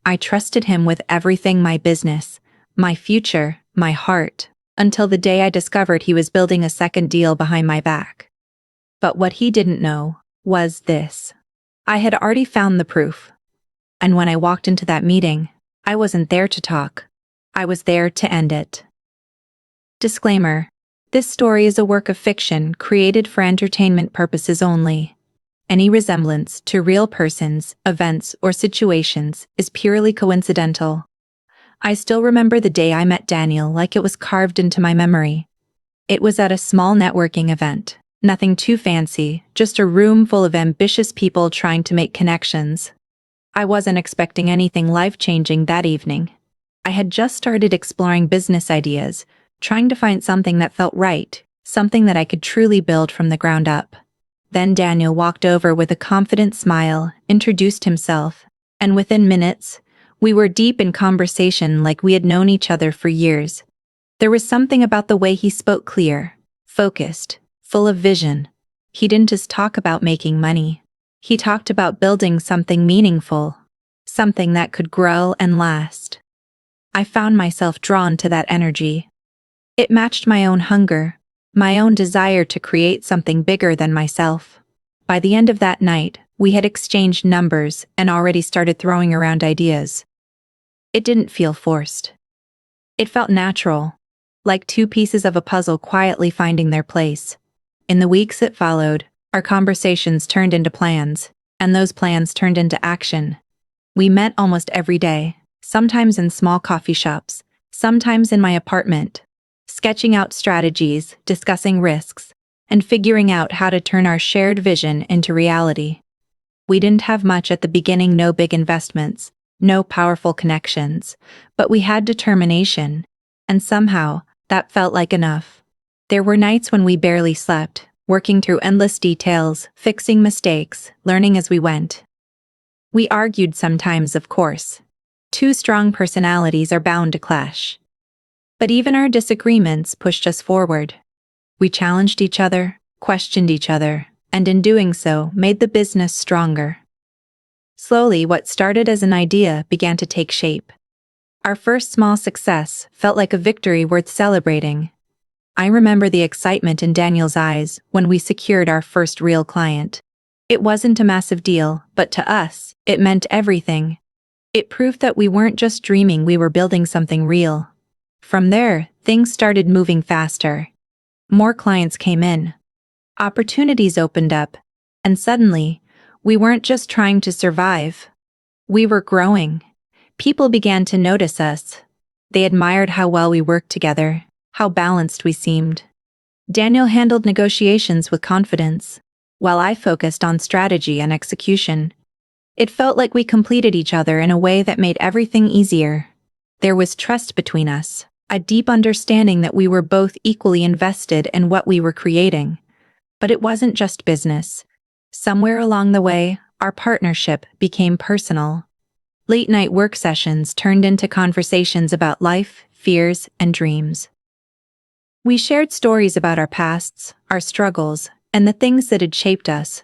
I trusted him with everything: my business, my future, my heart, until the day I discovered he was building a second deal behind my back. But what he didn't know was this: I had already found the proof. And when I walked into that meeting, I wasn't there to talk. I was there to end it. Disclaimer: this story is a work of fiction created for entertainment purposes only. Any resemblance to real persons, events, or situations is purely coincidental. I still remember the day I met Daniel like it was carved into my memory. It was at a small networking event. Nothing too fancy, just a room full of ambitious people trying to make connections. I wasn't expecting anything life-changing that evening. I had just started exploring business ideas, trying to find something that felt right, something that I could truly build from the ground up. Then Daniel walked over with a confident smile, introduced himself, and within minutes, we were deep in conversation like we had known each other for years. There was something about the way he spoke: clear, focused, full of vision. He didn't just talk about making money. He talked about building something meaningful, something that could grow and last. I found myself drawn to that energy. It matched my own hunger, my own desire to create something bigger than myself. By the end of that night, we had exchanged numbers and already started throwing around ideas. It didn't feel forced. It felt natural, like two pieces of a puzzle quietly finding their place. In the weeks that followed, our conversations turned into plans, and those plans turned into action. We met almost every day, sometimes in small coffee shops, sometimes in my apartment, sketching out strategies, discussing risks, and figuring out how to turn our shared vision into reality. We didn't have much at the beginning: no big investments, no powerful connections, but we had determination, and somehow, that felt like enough. There were nights when we barely slept, working through endless details, fixing mistakes, learning as we went. We argued sometimes, of course. Two strong personalities are bound to clash. But even our disagreements pushed us forward. We challenged each other, questioned each other, and in doing so, made the business stronger. Slowly, what started as an idea began to take shape. Our first small success felt like a victory worth celebrating. I remember the excitement in Daniel's eyes when we secured our first real client. It wasn't a massive deal, but to us, it meant everything. It proved that we weren't just dreaming, we were building something real. From there, things started moving faster. More clients came in. Opportunities opened up, and suddenly, we weren't just trying to survive. We were growing. People began to notice us. They admired how well we worked together, how balanced we seemed. Daniel handled negotiations with confidence, while I focused on strategy and execution. It felt like we completed each other in a way that made everything easier. There was trust between us, a deep understanding that we were both equally invested in what we were creating. But it wasn't just business. Somewhere along the way, our partnership became personal. Late-night work sessions turned into conversations about life, fears, and dreams. We shared stories about our pasts, our struggles, and the things that had shaped us.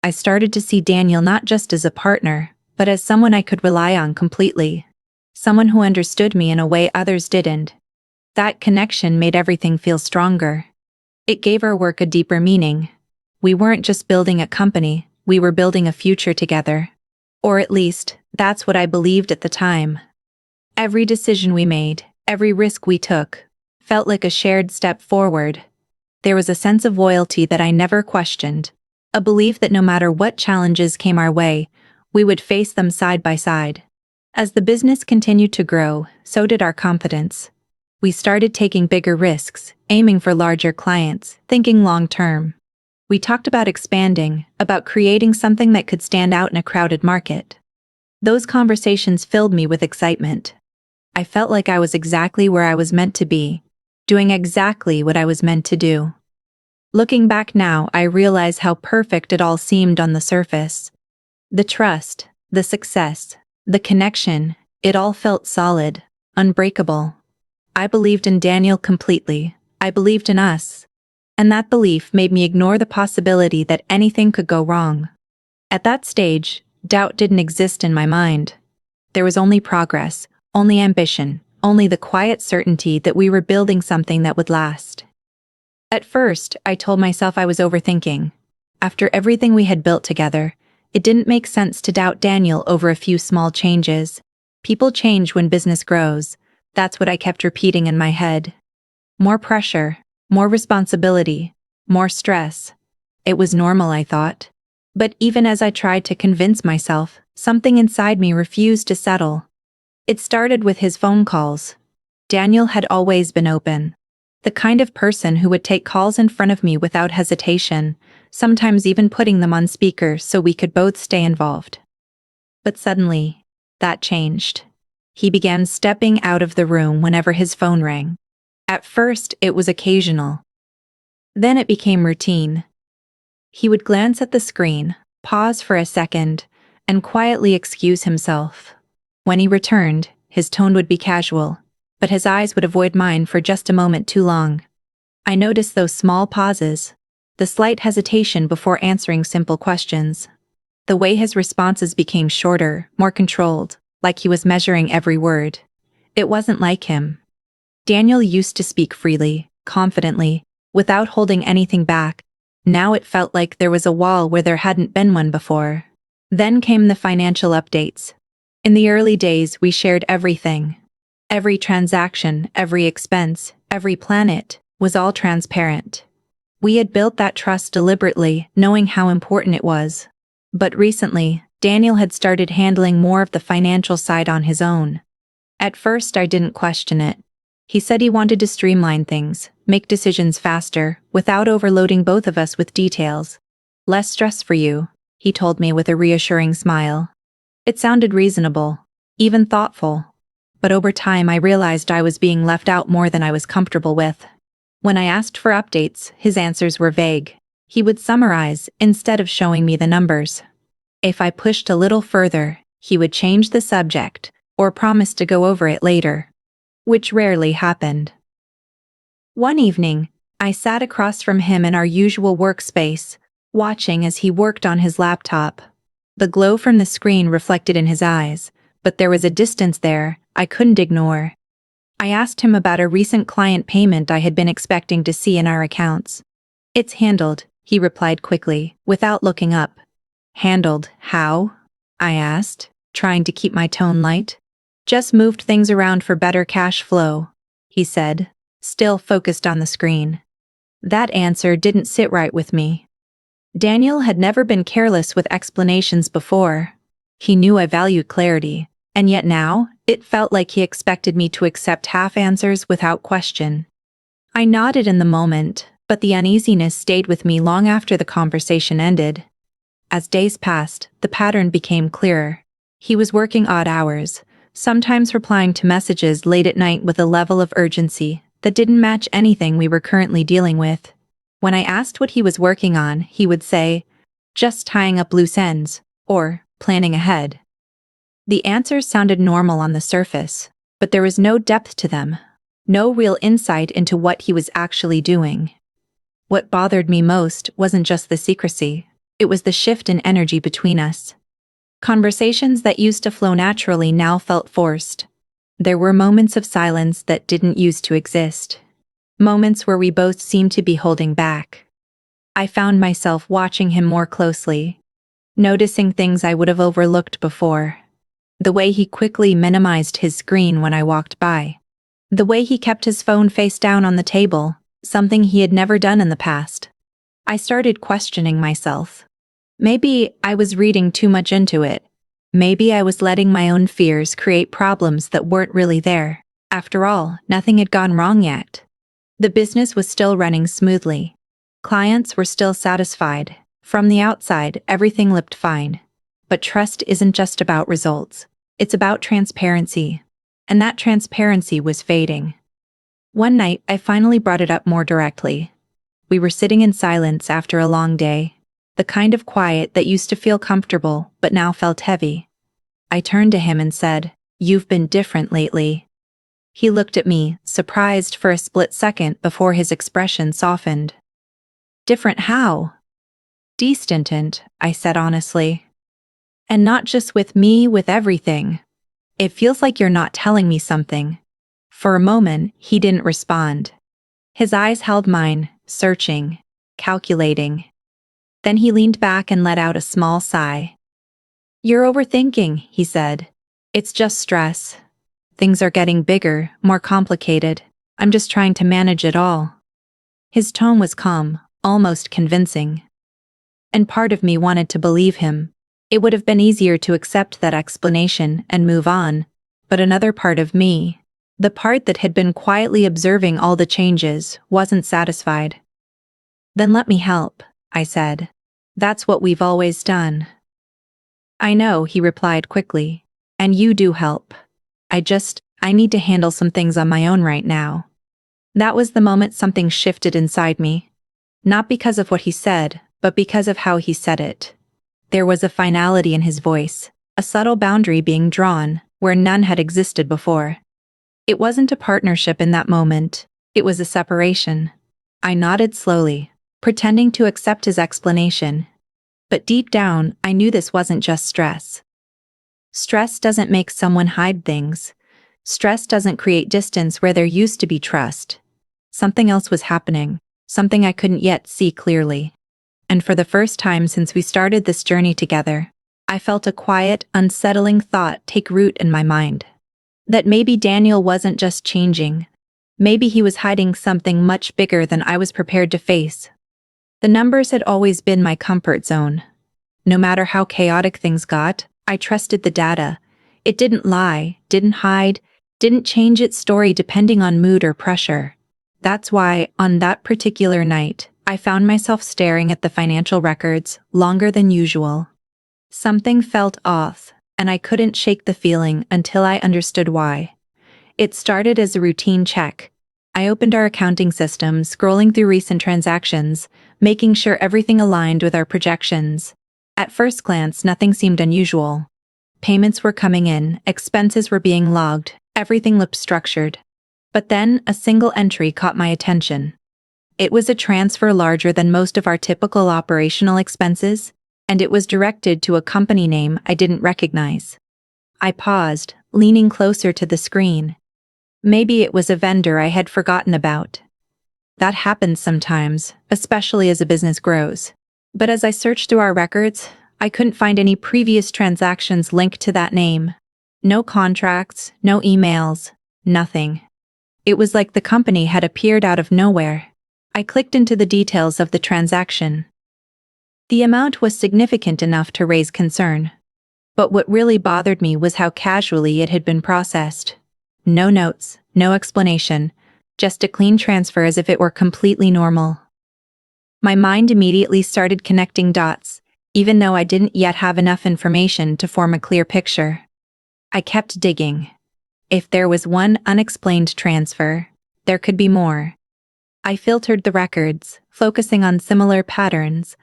I started to see Daniel not just as a partner, but as someone I could rely on completely. Someone who understood me in a way others didn't. That connection made everything feel stronger. It gave our work a deeper meaning. We weren't just building a company, we were building a future together. Or at least, that's what I believed at the time. Every decision we made, every risk we took, felt like a shared step forward. There was a sense of loyalty that I never questioned, a belief that no matter what challenges came our way, we would face them side by side. As the business continued to grow, so did our confidence. We started taking bigger risks, aiming for larger clients, thinking long-term. We talked about expanding, about creating something that could stand out in a crowded market. Those conversations filled me with excitement. I felt like I was exactly where I was meant to be, doing exactly what I was meant to do. Looking back now, I realize how perfect it all seemed on the surface. The trust, the success, the connection, it all felt solid, unbreakable. I believed in Daniel completely. I believed in us. And that belief made me ignore the possibility that anything could go wrong. At that stage, doubt didn't exist in my mind. There was only progress, only ambition, only the quiet certainty that we were building something that would last. At first, I told myself I was overthinking. After everything we had built together, it didn't make sense to doubt Daniel over a few small changes. People change when business grows. That's what I kept repeating in my head. More pressure, more responsibility, more stress. It was normal, I thought. But even as I tried to convince myself, something inside me refused to settle. It started with his phone calls. Daniel had always been open. The kind of person who would take calls in front of me without hesitation, sometimes even putting them on speaker so we could both stay involved. But suddenly, that changed. He began stepping out of the room whenever his phone rang. At first, it was occasional. Then it became routine. He would glance at the screen, pause for a second, and quietly excuse himself. When he returned, his tone would be casual, but his eyes would avoid mine for just a moment too long. I noticed those small pauses, the slight hesitation before answering simple questions. The way his responses became shorter, more controlled, like he was measuring every word. It wasn't like him. Daniel used to speak freely, confidently, without holding anything back. Now it felt like there was a wall where there hadn't been one before. Then came the financial updates. In the early days, we shared everything. Every transaction, every expense, every planet was all transparent. We had built that trust deliberately, knowing how important it was. But recently, Daniel had started handling more of the financial side on his own. At first, I didn't question it. He said he wanted to streamline things, make decisions faster, without overloading both of us with details. Less stress for you, he told me with a reassuring smile. It sounded reasonable, even thoughtful. But over time I realized I was being left out more than I was comfortable with. When I asked for updates, his answers were vague. He would summarize instead of showing me the numbers. If I pushed a little further, he would change the subject, or promise to go over it later, which rarely happened. One evening, I sat across from him in our usual workspace, watching as he worked on his laptop. The glow from the screen reflected in his eyes, but there was a distance there I couldn't ignore. I asked him about a recent client payment I had been expecting to see in our accounts. "It's handled," he replied quickly, without looking up. "Handled, how?" I asked, trying to keep my tone light. "Just moved things around for better cash flow," he said, still focused on the screen. That answer didn't sit right with me. Daniel had never been careless with explanations before. He knew I valued clarity, and yet now, it felt like he expected me to accept half answers without question. I nodded in the moment, but the uneasiness stayed with me long after the conversation ended. As days passed, the pattern became clearer. He was working odd hours, sometimes replying to messages late at night with a level of urgency that didn't match anything we were currently dealing with. When I asked what he was working on, he would say, "Just tying up loose ends," or "planning ahead." The answers sounded normal on the surface, but there was no depth to them, no real insight into what he was actually doing. What bothered me most wasn't just the secrecy, it was the shift in energy between us. Conversations that used to flow naturally now felt forced. There were moments of silence that didn't used to exist. Moments where we both seemed to be holding back. I found myself watching him more closely, noticing things I would have overlooked before. The way he quickly minimized his screen when I walked by. The way he kept his phone face down on the table, something he had never done in the past. I started questioning myself. Maybe I was reading too much into it. Maybe I was letting my own fears create problems that weren't really there. After all, nothing had gone wrong yet. The business was still running smoothly. Clients were still satisfied. From the outside, everything looked fine. But trust isn't just about results. It's about transparency. And that transparency was fading. One night, I finally brought it up more directly. We were sitting in silence after a long day. The kind of quiet that used to feel comfortable, but now felt heavy. I turned to him and said, "You've been different lately." He looked at me, surprised for a split second before his expression softened. "Different how?" "Distant," I said honestly. "And not just with me, with everything." It feels like you're not telling me something. For a moment, he didn't respond. His eyes held mine, searching, calculating. Then he leaned back and let out a small sigh. "You're overthinking," he said. "It's just stress. Things are getting bigger, more complicated. I'm just trying to manage it all." His tone was calm, almost convincing. And part of me wanted to believe him. It would have been easier to accept that explanation and move on, but another part of me, the part that had been quietly observing all the changes, wasn't satisfied. "Then let me help," I said. "That's what we've always done." "I know," he replied quickly. "And you do help. I need to handle some things on my own right now." That was the moment something shifted inside me. Not because of what he said, but because of how he said it. There was a finality in his voice, a subtle boundary being drawn where none had existed before. It wasn't a partnership in that moment, it was a separation. I nodded slowly, pretending to accept his explanation. But deep down, I knew this wasn't just stress. Stress doesn't make someone hide things. Stress doesn't create distance where there used to be trust. Something else was happening, something I couldn't yet see clearly. And for the first time since we started this journey together, I felt a quiet, unsettling thought take root in my mind. That maybe Daniel wasn't just changing. Maybe he was hiding something much bigger than I was prepared to face. The numbers had always been my comfort zone. No matter how chaotic things got, I trusted the data. It didn't lie, didn't hide, didn't change its story depending on mood or pressure. That's why, on that particular night, I found myself staring at the financial records longer than usual. Something felt off, and I couldn't shake the feeling until I understood why. It started as a routine check. I opened our accounting system, scrolling through recent transactions, making sure everything aligned with our projections. At first glance, nothing seemed unusual. Payments were coming in, expenses were being logged, everything looked structured. But then, a single entry caught my attention. It was a transfer larger than most of our typical operational expenses, and it was directed to a company name I didn't recognize. I paused, leaning closer to the screen. Maybe it was a vendor I had forgotten about. That happens sometimes, especially as a business grows. But as I searched through our records, I couldn't find any previous transactions linked to that name. No contracts, no emails, nothing. It was like the company had appeared out of nowhere. I clicked into the details of the transaction. The amount was significant enough to raise concern. But what really bothered me was how casually it had been processed. No notes, no explanation, just a clean transfer as if it were completely normal. My mind immediately started connecting dots, even though I didn't yet have enough information to form a clear picture. I kept digging. If there was one unexplained transfer, there could be more. I filtered the records, focusing on similar patterns,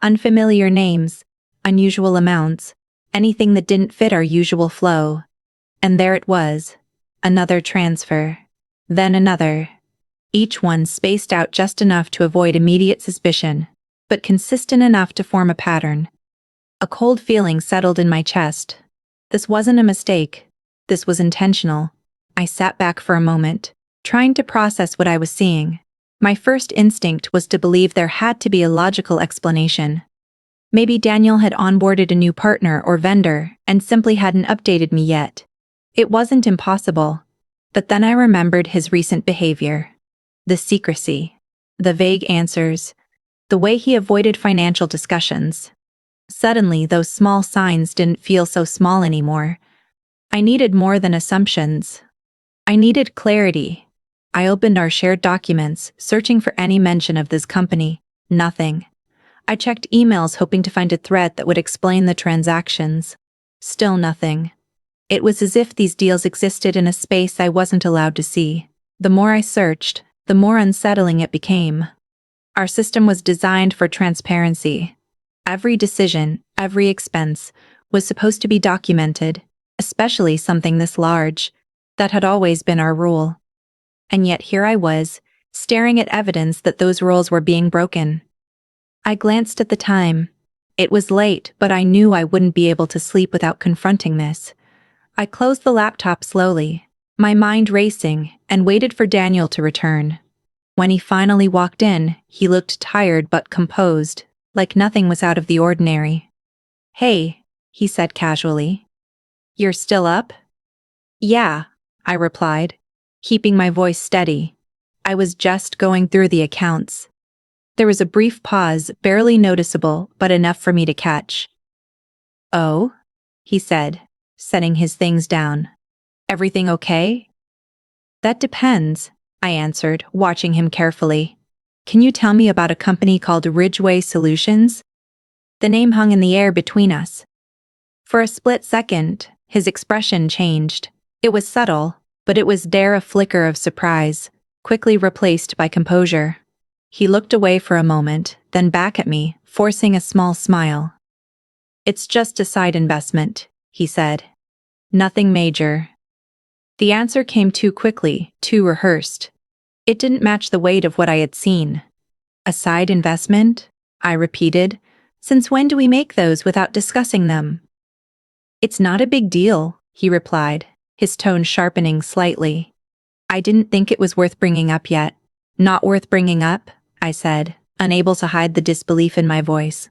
unfamiliar names, unusual amounts, anything that didn't fit our usual flow. And there it was. Another transfer. Then another. Each one spaced out just enough to avoid immediate suspicion, but consistent enough to form a pattern. A cold feeling settled in my chest. This wasn't a mistake. This was intentional. I sat back for a moment, trying to process what I was seeing. My first instinct was to believe there had to be a logical explanation. Maybe Daniel had onboarded a new partner or vendor and simply hadn't updated me yet. It wasn't impossible. But then I remembered his recent behavior. The secrecy. The vague answers. The way he avoided financial discussions. Suddenly, those small signs didn't feel so small anymore. I needed more than assumptions. I needed clarity. I opened our shared documents, searching for any mention of this company. Nothing. I checked emails hoping to find a thread that would explain the transactions. Still nothing. It was as if these deals existed in a space I wasn't allowed to see. The more I searched, the more unsettling it became. Our system was designed for transparency. Every decision, every expense, was supposed to be documented, especially something this large. That had always been our rule. And yet here I was, staring at evidence that those rules were being broken. I glanced at the time. It was late, but I knew I wouldn't be able to sleep without confronting this. I closed the laptop slowly, my mind racing, and waited for Daniel to return. When he finally walked in, he looked tired but composed, like nothing was out of the ordinary. "Hey," he said casually. "You're still up?" "Yeah," I replied, keeping my voice steady. "I was just going through the accounts." There was a brief pause, barely noticeable, but enough for me to catch. "Oh?" he said, setting his things down. "Everything okay?" "That depends," I answered, watching him carefully. "Can you tell me about a company called Ridgeway Solutions?" The name hung in the air between us. For a split second, his expression changed. It was subtle, but it was there a flicker of surprise, quickly replaced by composure. He looked away for a moment, then back at me, forcing a small smile. "It's just a side investment," he said. "Nothing major." The answer came too quickly, too rehearsed. It didn't match the weight of what I had seen. "A side investment?" I repeated. "Since when do we make those without discussing them?" "It's not a big deal," he replied, his tone sharpening slightly. "I didn't think it was worth bringing up yet." "Not worth bringing up?" I said, unable to hide the disbelief in my voice.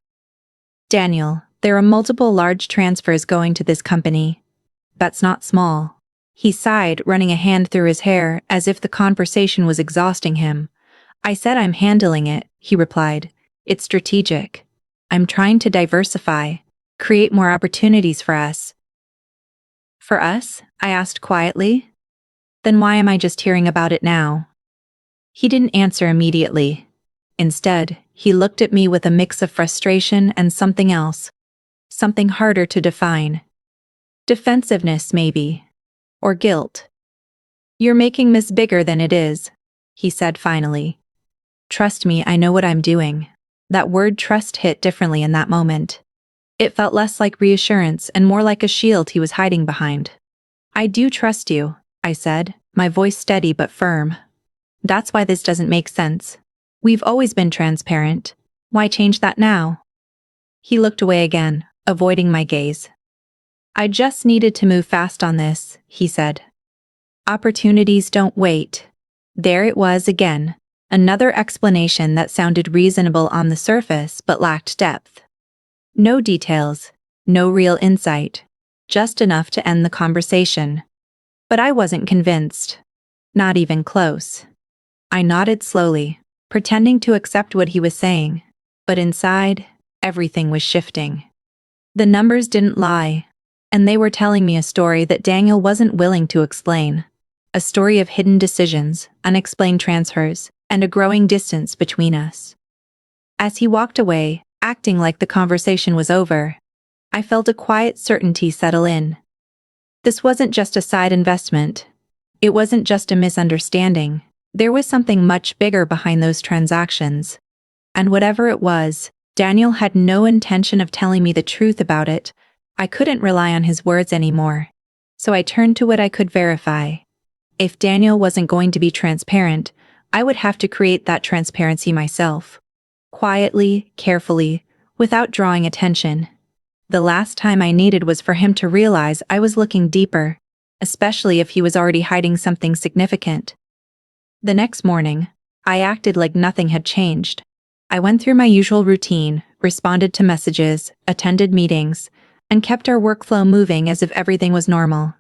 "Daniel, there are multiple large transfers going to this company. That's not small." He sighed, running a hand through his hair as if the conversation was exhausting him. "I said I'm handling it," he replied. "It's strategic. I'm trying to diversify, create more opportunities for us." "For us?" I asked quietly. "Then why am I just hearing about it now?" He didn't answer immediately. Instead, he looked at me with a mix of frustration and something else, something harder to define. Defensiveness, maybe. Or guilt. "You're making this bigger than it is," he said finally. "Trust me, I know what I'm doing." That word trust hit differently in that moment. It felt less like reassurance and more like a shield he was hiding behind. "I do trust you," I said, my voice steady but firm. "That's why this doesn't make sense. We've always been transparent. Why change that now?" He looked away again, avoiding my gaze. "I just needed to move fast on this," he said. "Opportunities don't wait." There it was again, another explanation that sounded reasonable on the surface but lacked depth. No details, no real insight, just enough to end the conversation. But I wasn't convinced. Not even close. I nodded slowly, pretending to accept what he was saying, but inside, everything was shifting. The numbers didn't lie, and they were telling me a story that Daniel wasn't willing to explain. A story of hidden decisions, unexplained transfers, and a growing distance between us. As he walked away, acting like the conversation was over, I felt a quiet certainty settle in. This wasn't just a side investment. It wasn't just a misunderstanding. There was something much bigger behind those transactions. And whatever it was, Daniel had no intention of telling me the truth about it. I couldn't rely on his words anymore. So I turned to what I could verify. If Daniel wasn't going to be transparent, I would have to create that transparency myself. Quietly, carefully, without drawing attention. The last time I needed was for him to realize I was looking deeper, especially if he was already hiding something significant. The next morning, I acted like nothing had changed. I went through my usual routine, responded to messages, attended meetings, and kept our workflow moving as if everything was normal.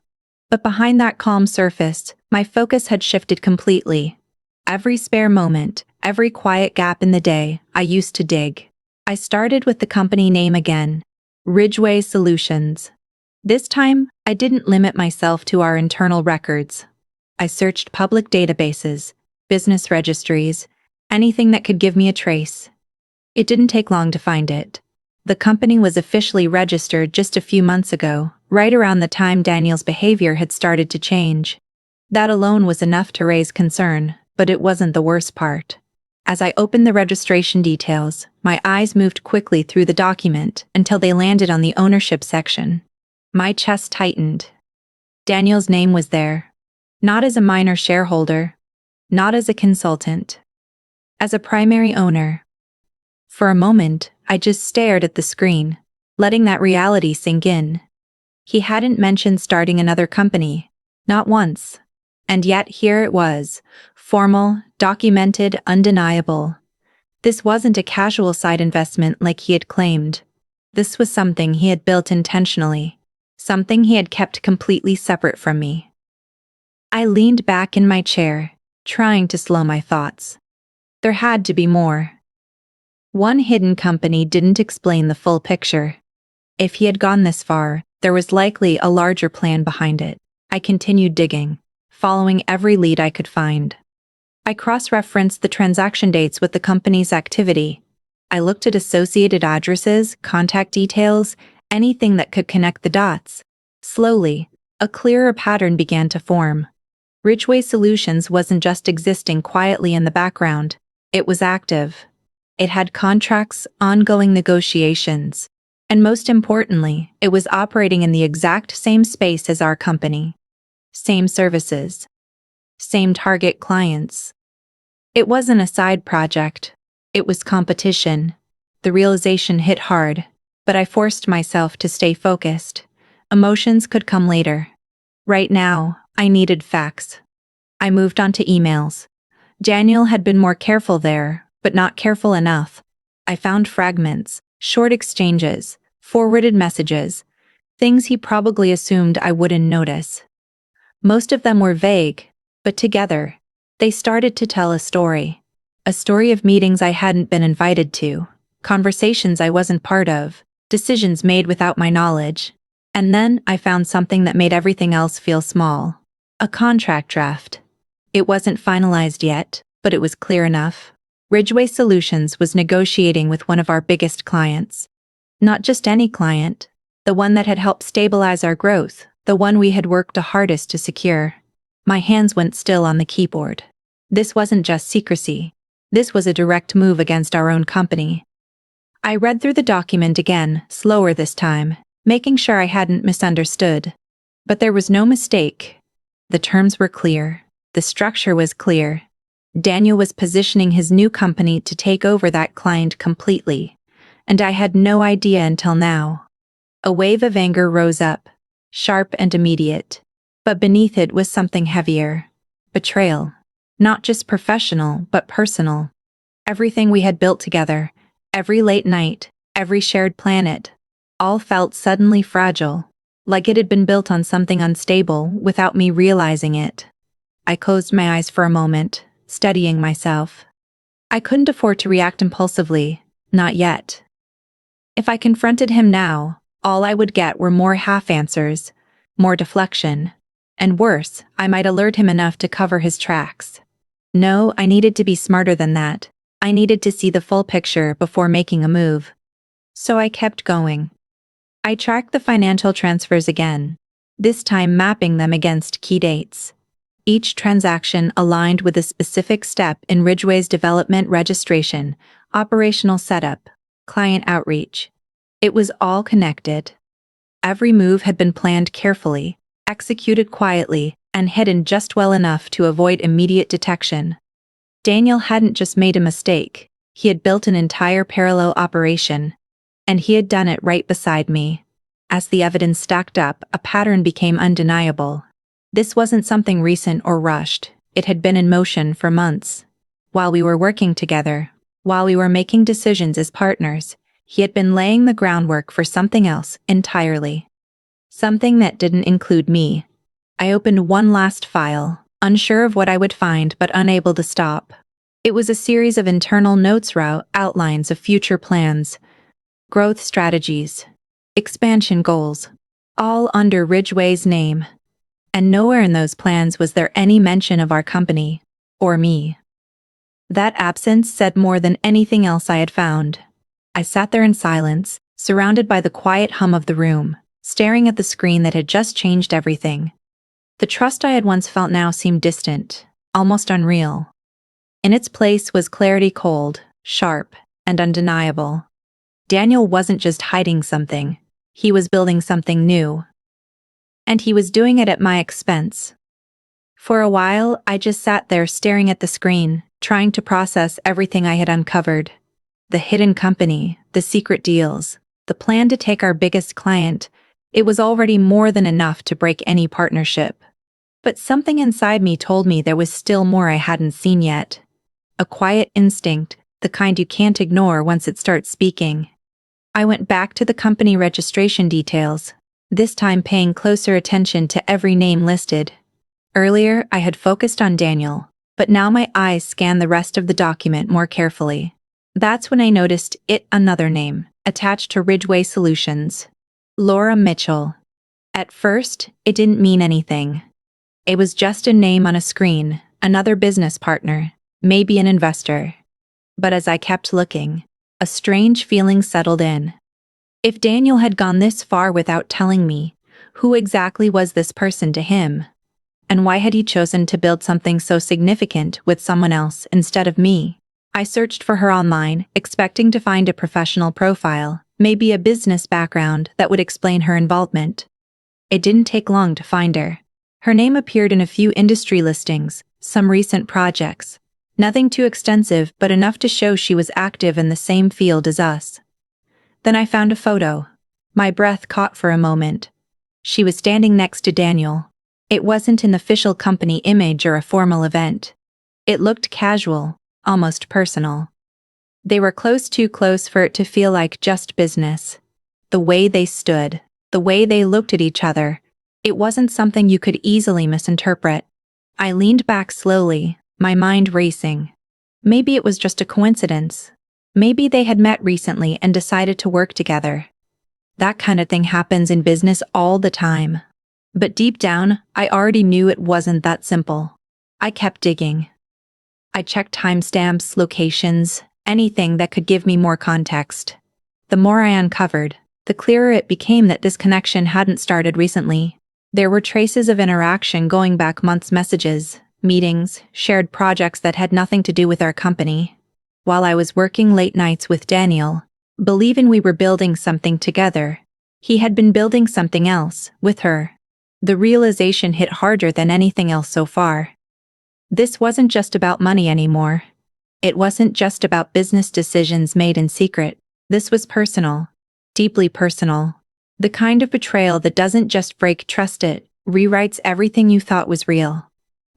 But behind that calm surface, my focus had shifted completely. Every spare moment, every quiet gap in the day, I used to dig. I started with the company name again, Ridgeway Solutions. This time, I didn't limit myself to our internal records. I searched public databases, business registries, anything that could give me a trace. It didn't take long to find it. The company was officially registered just a few months ago, right around the time Daniel's behavior had started to change. That alone was enough to raise concern, but it wasn't the worst part. As I opened the registration details, my eyes moved quickly through the document until they landed on the ownership section. My chest tightened. Daniel's name was there. Not as a minor shareholder, not as a consultant, as a primary owner. For a moment, I just stared at the screen, letting that reality sink in. He hadn't mentioned starting another company. Not once. And yet here it was. Formal, documented, undeniable. This wasn't a casual side investment like he had claimed. This was something he had built intentionally. Something he had kept completely separate from me. I leaned back in my chair, trying to slow my thoughts. There had to be more. One hidden company didn't explain the full picture. If he had gone this far, there was likely a larger plan behind it. I continued digging, following every lead I could find. I cross-referenced the transaction dates with the company's activity. I looked at associated addresses, contact details, anything that could connect the dots. Slowly, a clearer pattern began to form. Ridgeway Solutions wasn't just existing quietly in the background, it was active. It had contracts, ongoing negotiations, and most importantly, it was operating in the exact same space as our company. Same services. Same target clients. It wasn't a side project. It was competition. The realization hit hard, but I forced myself to stay focused. Emotions could come later. Right now, I needed facts. I moved on to emails. Daniel had been more careful there, but not careful enough. I found fragments, short exchanges, forwarded messages, things he probably assumed I wouldn't notice. Most of them were vague, but together, they started to tell a story. A story of meetings I hadn't been invited to, conversations I wasn't part of, decisions made without my knowledge. And then I found something that made everything else feel small. A contract draft. It wasn't finalized yet, but it was clear enough. Ridgeway Solutions was negotiating with one of our biggest clients. Not just any client, the one that had helped stabilize our growth, the one we had worked the hardest to secure. My hands went still on the keyboard. This wasn't just secrecy. This was a direct move against our own company. I read through the document again, slower this time, making sure I hadn't misunderstood. But there was no mistake. The terms were clear. The structure was clear. Daniel was positioning his new company to take over that client completely. And I had no idea until now. A wave of anger rose up, sharp and immediate. But beneath it was something heavier. Betrayal. Not just professional, but personal. Everything we had built together, every late night, every shared planet, all felt suddenly fragile, like it had been built on something unstable without me realizing it. I closed my eyes for a moment, steadying myself. I couldn't afford to react impulsively, not yet. If I confronted him now, all I would get were more half-answers, more deflection, and worse, I might alert him enough to cover his tracks. No, I needed to be smarter than that. I needed to see the full picture before making a move. So I kept going. I tracked the financial transfers again, this time mapping them against key dates. Each transaction aligned with a specific step in Ridgeway's development registration, operational setup, client outreach. It was all connected. Every move had been planned carefully, executed quietly, and hidden just well enough to avoid immediate detection. Daniel hadn't just made a mistake, he had built an entire parallel operation. And he had done it right beside me. As the evidence stacked up, a pattern became undeniable. This wasn't something recent or rushed, it had been in motion for months. While we were working together, while we were making decisions as partners, he had been laying the groundwork for something else entirely. Something that didn't include me. I opened one last file, unsure of what I would find but unable to stop. It was a series of internal notes, outlines of future plans, growth strategies, expansion goals, all under Ridgeway's name. And nowhere in those plans was there any mention of our company, or me. That absence said more than anything else I had found. I sat there in silence, surrounded by the quiet hum of the room, staring at the screen that had just changed everything. The trust I had once felt now seemed distant, almost unreal. In its place was clarity, cold, sharp, and undeniable. Daniel wasn't just hiding something, he was building something new. And he was doing it at my expense. For a while, I just sat there staring at the screen, trying to process everything I had uncovered. The hidden company, the secret deals, the plan to take our biggest client, It was already more than enough to break any partnership. But something inside me told me there was still more I hadn't seen yet. A quiet instinct, the kind you can't ignore once it starts speaking. I went back to the company registration details, this time paying closer attention to every name listed. Earlier, I had focused on Daniel, but now my eyes scanned the rest of the document more carefully. That's when I noticed another name, attached to Ridgeway Solutions. Laura Mitchell. At first, it didn't mean anything. It was just a name on a screen, another business partner, maybe an investor. But as I kept looking, a strange feeling settled in. If Daniel had gone this far without telling me, who exactly was this person to him? And why had he chosen to build something so significant with someone else instead of me? I searched for her online, expecting to find a professional profile, maybe a business background that would explain her involvement. It didn't take long to find her. Her name appeared in a few industry listings, some recent projects. Nothing too extensive, but enough to show she was active in the same field as us. Then I found a photo. My breath caught for a moment. She was standing next to Daniel. It wasn't an official company image or a formal event. It looked casual, almost personal. They were close, too close for it to feel like just business. The way they stood, the way they looked at each other, it wasn't something you could easily misinterpret. I leaned back slowly, my mind racing. Maybe it was just a coincidence. Maybe they had met recently and decided to work together. That kind of thing happens in business all the time. But deep down, I already knew it wasn't that simple. I kept digging. I checked timestamps, locations, anything that could give me more context. The more I uncovered, the clearer it became that this connection hadn't started recently. There were traces of interaction going back months, messages, meetings, shared projects that had nothing to do with our company. While I was working late nights with Daniel, believing we were building something together, he had been building something else, with her. The realization hit harder than anything else so far. This wasn't just about money anymore. It wasn't just about business decisions made in secret. This was personal, deeply personal. The kind of betrayal that doesn't just break trust, it rewrites everything you thought was real.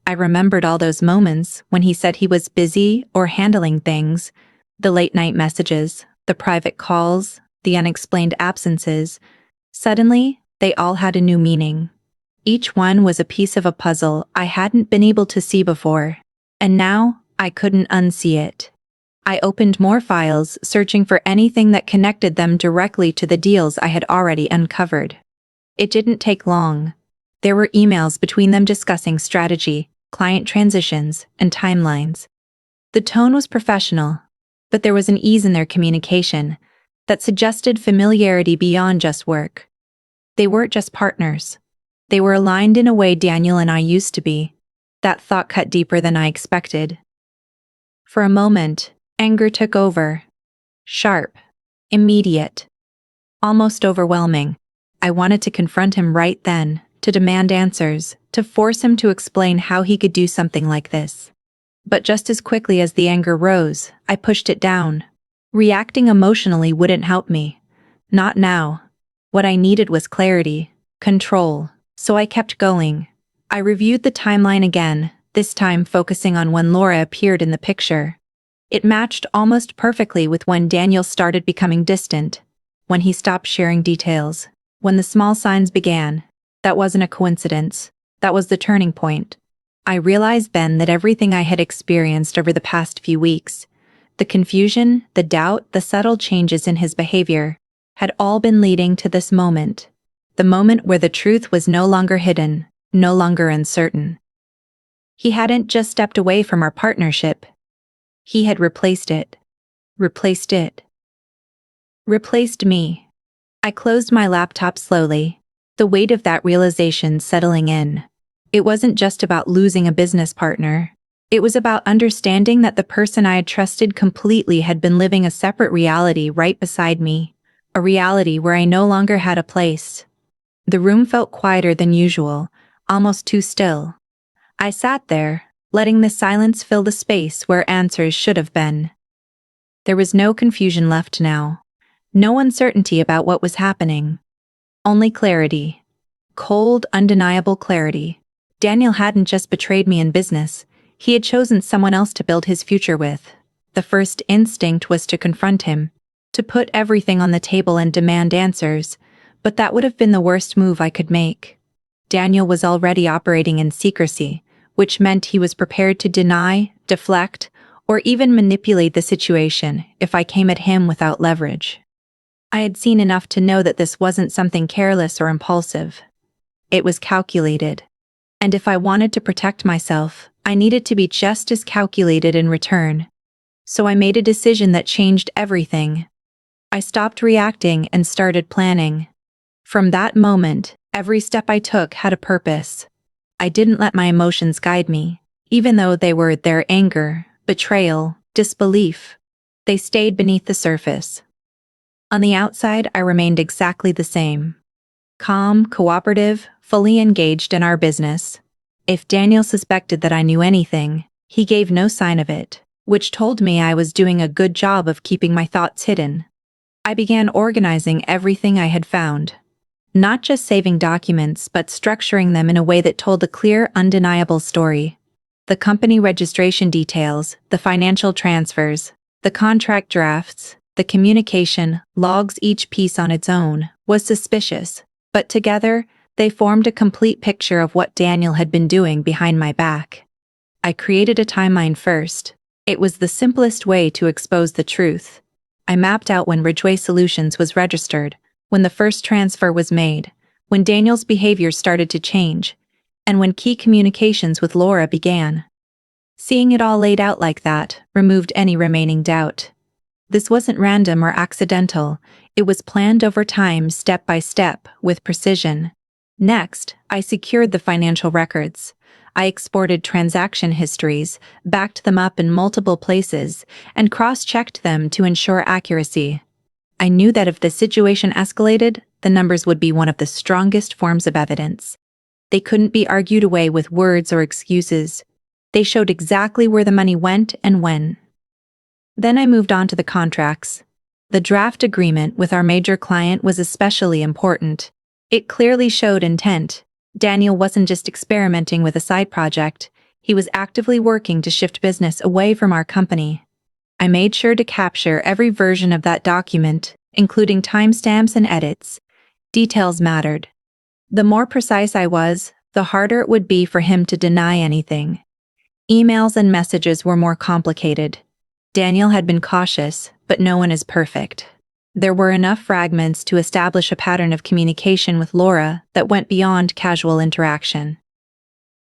I remembered all those moments when he said he was busy or handling things, the late-night messages, the private calls, the unexplained absences. Suddenly, they all had a new meaning. Each one was a piece of a puzzle I hadn't been able to see before, and now I couldn't unsee it. I opened more files, searching for anything that connected them directly to the deals I had already uncovered. It didn't take long. There were emails between them discussing strategy, client transitions, and timelines. The tone was professional, but there was an ease in their communication that suggested familiarity beyond just work. They weren't just partners. They were aligned in a way Daniel and I used to be. That thought cut deeper than I expected. For a moment, anger took over. Sharp, immediate, almost overwhelming. I wanted to confront him right then, to demand answers, to force him to explain how he could do something like this. But just as quickly as the anger rose, I pushed it down. Reacting emotionally wouldn't help me. Not now. What I needed was clarity, control, so I kept going. I reviewed the timeline again, this time focusing on when Laura appeared in the picture. It matched almost perfectly with when Daniel started becoming distant, when he stopped sharing details, when the small signs began. That wasn't a coincidence. That was the turning point. I realized then that everything I had experienced over the past few weeks, the confusion, the doubt, the subtle changes in his behavior, had all been leading to this moment. The moment where the truth was no longer hidden, no longer uncertain. He hadn't just stepped away from our partnership. He had replaced it. Replaced it. Replaced me. I closed my laptop slowly, the weight of that realization settling in. It wasn't just about losing a business partner. It was about understanding that the person I had trusted completely had been living a separate reality right beside me, a reality where I no longer had a place. The room felt quieter than usual, almost too still. I sat there, letting the silence fill the space where answers should have been. There was no confusion left now. No uncertainty about what was happening. Only clarity. Cold, undeniable clarity. Daniel hadn't just betrayed me in business, he had chosen someone else to build his future with. The first instinct was to confront him, to put everything on the table and demand answers, but that would have been the worst move I could make. Daniel was already operating in secrecy, which meant he was prepared to deny, deflect, or even manipulate the situation if I came at him without leverage. I had seen enough to know that this wasn't something careless or impulsive. It was calculated. And if I wanted to protect myself, I needed to be just as calculated in return. So I made a decision that changed everything. I stopped reacting and started planning. From that moment, every step I took had a purpose. I didn't let my emotions guide me, even though they were their anger, betrayal, disbelief. They stayed beneath the surface. On the outside, I remained exactly the same. Calm, cooperative, fully engaged in our business. If Daniel suspected that I knew anything, he gave no sign of it, which told me I was doing a good job of keeping my thoughts hidden. I began organizing everything I had found. Not just saving documents, but structuring them in a way that told a clear, undeniable story. The company registration details, the financial transfers, the contract drafts, the communication logs, each piece on its own was suspicious, but together, they formed a complete picture of what Daniel had been doing behind my back. I created a timeline first. It was the simplest way to expose the truth. I mapped out when Ridgeway Solutions was registered, when the first transfer was made, when Daniel's behavior started to change, and when key communications with Laura began. Seeing it all laid out like that removed any remaining doubt. This wasn't random or accidental, it was planned over time, step by step, with precision. Next, I secured the financial records. I exported transaction histories, backed them up in multiple places, and cross-checked them to ensure accuracy. I knew that if the situation escalated, the numbers would be one of the strongest forms of evidence. They couldn't be argued away with words or excuses. They showed exactly where the money went and when. Then I moved on to the contracts. The draft agreement with our major client was especially important. It clearly showed intent. Daniel wasn't just experimenting with a side project, he was actively working to shift business away from our company. I made sure to capture every version of that document, including timestamps and edits. Details mattered. The more precise I was, the harder it would be for him to deny anything. Emails and messages were more complicated. Daniel had been cautious, but no one is perfect. There were enough fragments to establish a pattern of communication with Laura that went beyond casual interaction.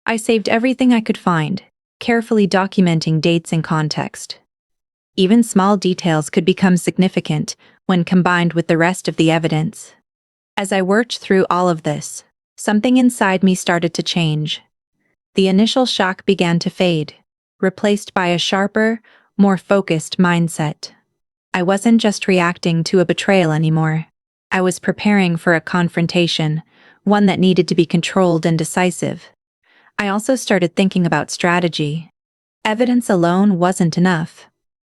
I saved everything I could find, carefully documenting dates and context. Even small details could become significant when combined with the rest of the evidence. As I worked through all of this, something inside me started to change. The initial shock began to fade, replaced by a sharper, more focused mindset. I wasn't just reacting to a betrayal anymore. I was preparing for a confrontation, one that needed to be controlled and decisive. I also started thinking about strategy. Evidence alone wasn't enough.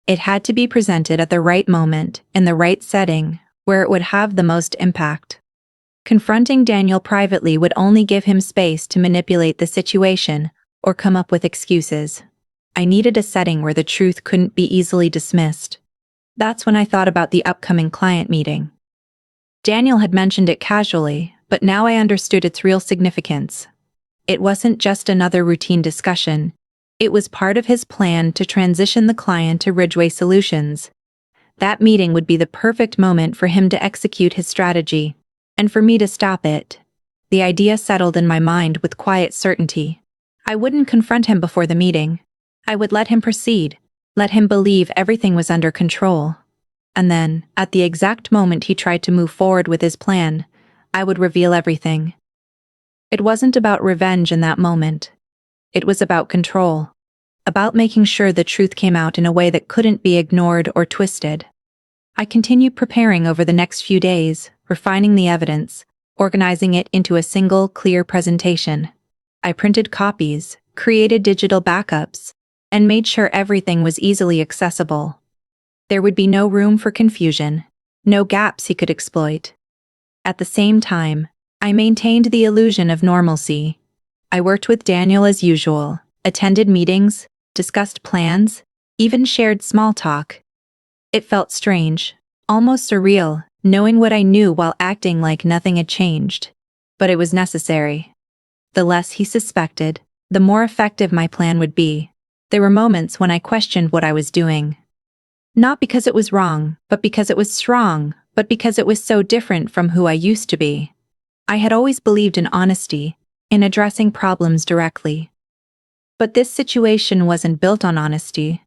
It had to be presented at the right moment, in the right setting, where it would have the most impact. Confronting Daniel privately would only give him space to manipulate the situation or come up with excuses. I needed a setting where the truth couldn't be easily dismissed. That's when I thought about the upcoming client meeting. Daniel had mentioned it casually, but now I understood its real significance. It wasn't just another routine discussion. It was part of his plan to transition the client to Ridgeway Solutions. That meeting would be the perfect moment for him to execute his strategy, and for me to stop it. The idea settled in my mind with quiet certainty. I wouldn't confront him before the meeting. I would let him proceed, let him believe everything was under control. And then, at the exact moment he tried to move forward with his plan, I would reveal everything. It wasn't about revenge in that moment. It was about control. About making sure the truth came out in a way that couldn't be ignored or twisted. I continued preparing over the next few days, refining the evidence, organizing it into a single, clear presentation. I printed copies, created digital backups, and made sure everything was easily accessible. There would be no room for confusion, no gaps he could exploit. At the same time, I maintained the illusion of normalcy. I worked with Daniel as usual, attended meetings, discussed plans, even shared small talk. It felt strange, almost surreal, knowing what I knew while acting like nothing had changed. But it was necessary. The less he suspected, the more effective my plan would be. There were moments when I questioned what I was doing. Not because it was wrong, but because it was strong, but because it was so different from who I used to be. I had always believed in honesty, in addressing problems directly. But this situation wasn't built on honesty.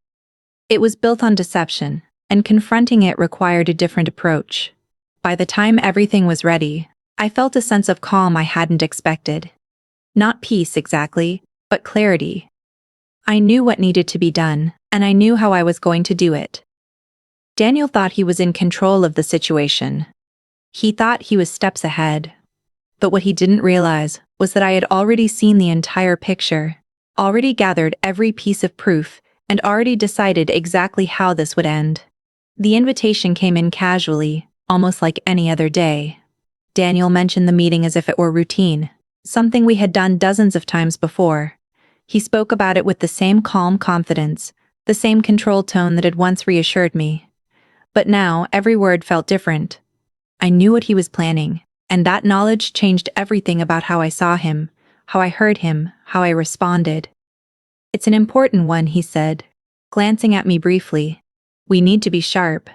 It was built on deception, and confronting it required a different approach. By the time everything was ready, I felt a sense of calm I hadn't expected. Not peace exactly, but clarity. I knew what needed to be done, and I knew how I was going to do it. Daniel thought he was in control of the situation. He thought he was steps ahead. But what he didn't realize was that I had already seen the entire picture, already gathered every piece of proof, and already decided exactly how this would end. The invitation came in casually, almost like any other day. Daniel mentioned the meeting as if it were routine, something we had done dozens of times before. He spoke about it with the same calm confidence, the same controlled tone that had once reassured me. But now, every word felt different. I knew what he was planning, and that knowledge changed everything about how I saw him, how I heard him, how I responded. "It's an important one," he said, glancing at me briefly. "We need to be sharp."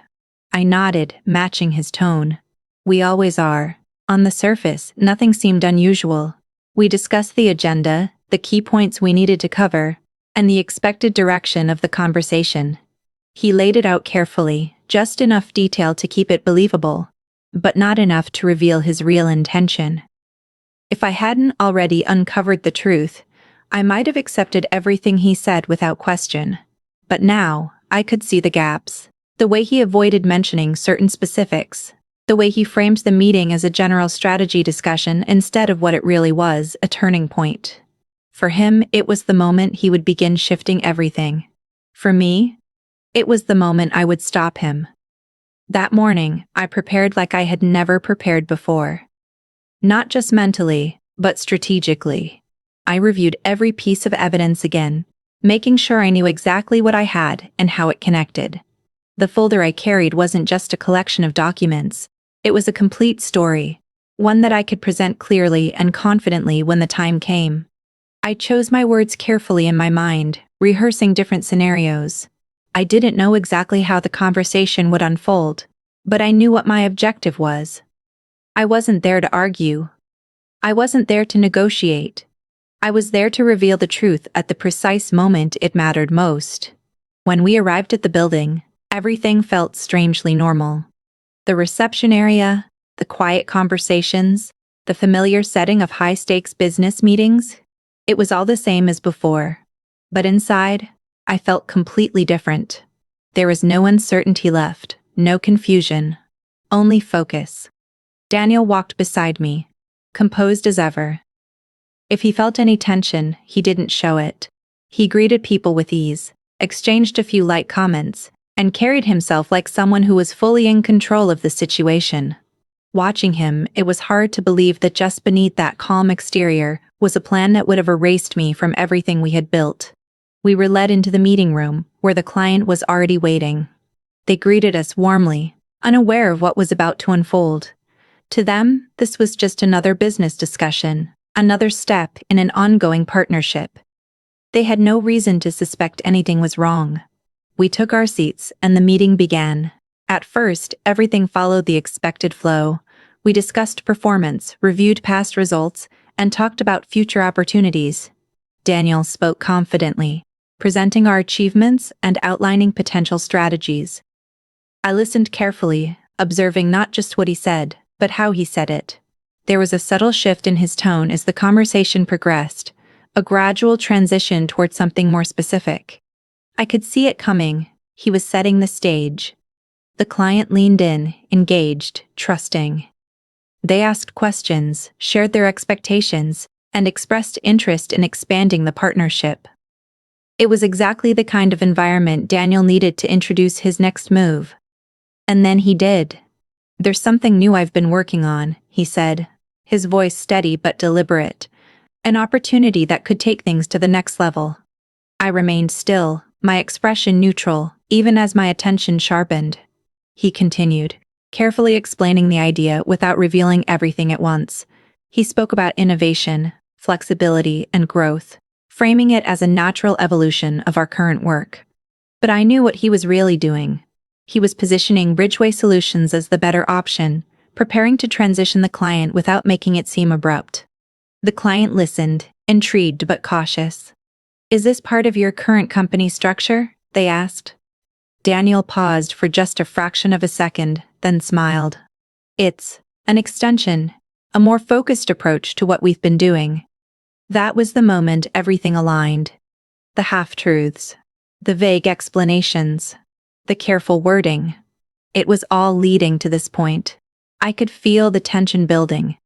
I nodded, matching his tone. "We always are." On the surface, nothing seemed unusual. We discussed the agenda, the key points we needed to cover, and the expected direction of the conversation. He laid it out carefully, just enough detail to keep it believable, but not enough to reveal his real intention. If I hadn't already uncovered the truth, I might have accepted everything he said without question. But now, I could see the gaps. The way he avoided mentioning certain specifics. The way he framed the meeting as a general strategy discussion instead of what it really was, a turning point. For him, it was the moment he would begin shifting everything. For me, it was the moment I would stop him. That morning, I prepared like I had never prepared before. Not just mentally, but strategically. I reviewed every piece of evidence again, making sure I knew exactly what I had and how it connected. The folder I carried wasn't just a collection of documents, it was a complete story, one that I could present clearly and confidently when the time came. I chose my words carefully in my mind, rehearsing different scenarios. I didn't know exactly how the conversation would unfold, but I knew what my objective was. I wasn't there to argue. I wasn't there to negotiate. I was there to reveal the truth at the precise moment it mattered most. When we arrived at the building, everything felt strangely normal. The reception area, the quiet conversations, the familiar setting of high-stakes business meetings, it was all the same as before. But inside, I felt completely different. There was no uncertainty left, no confusion, only focus. Daniel walked beside me, composed as ever. If he felt any tension, he didn't show it. He greeted people with ease, exchanged a few light comments, and carried himself like someone who was fully in control of the situation. Watching him, it was hard to believe that just beneath that calm exterior was a plan that would have erased me from everything we had built. We were led into the meeting room, where the client was already waiting. They greeted us warmly, unaware of what was about to unfold. To them, this was just another business discussion, another step in an ongoing partnership. They had no reason to suspect anything was wrong. We took our seats, and the meeting began. At first, everything followed the expected flow. We discussed performance, reviewed past results, and talked about future opportunities. Daniel spoke confidently, presenting our achievements and outlining potential strategies. I listened carefully, observing not just what he said, but how he said it. There was a subtle shift in his tone as the conversation progressed, a gradual transition toward something more specific. I could see it coming. He was setting the stage. The client leaned in, engaged, trusting. They asked questions, shared their expectations, and expressed interest in expanding the partnership. It was exactly the kind of environment Daniel needed to introduce his next move. And then he did. "There's something new I've been working on," he said, his voice steady but deliberate. "An opportunity that could take things to the next level." I remained still, my expression neutral, even as my attention sharpened. He continued, carefully explaining the idea without revealing everything at once. He spoke about innovation, flexibility, and growth, framing it as a natural evolution of our current work. But I knew what he was really doing. He was positioning Ridgeway Solutions as the better option, preparing to transition the client without making it seem abrupt. The client listened, intrigued but cautious. "Is this part of your current company structure?" they asked. Daniel paused for just a fraction of a second, then smiled. "It's an extension, a more focused approach to what we've been doing." That was the moment everything aligned. The half-truths, the vague explanations, the careful wording. It was all leading to this point. I could feel the tension building,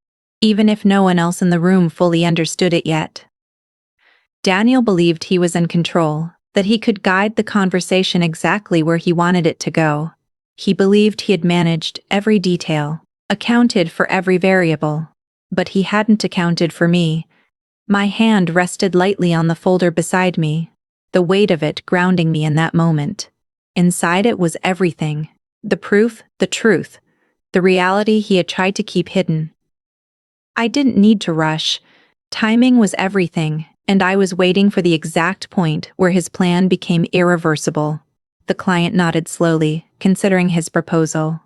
even if no one else in the room fully understood it yet. Daniel believed he was in control, that he could guide the conversation exactly where he wanted it to go. He believed he had managed every detail, accounted for every variable. But he hadn't accounted for me. My hand rested lightly on the folder beside me, the weight of it grounding me in that moment. Inside it was everything: the proof, the truth, the reality he had tried to keep hidden. I didn't need to rush. Timing was everything, and I was waiting for the exact point where his plan became irreversible. The client nodded slowly, considering his proposal.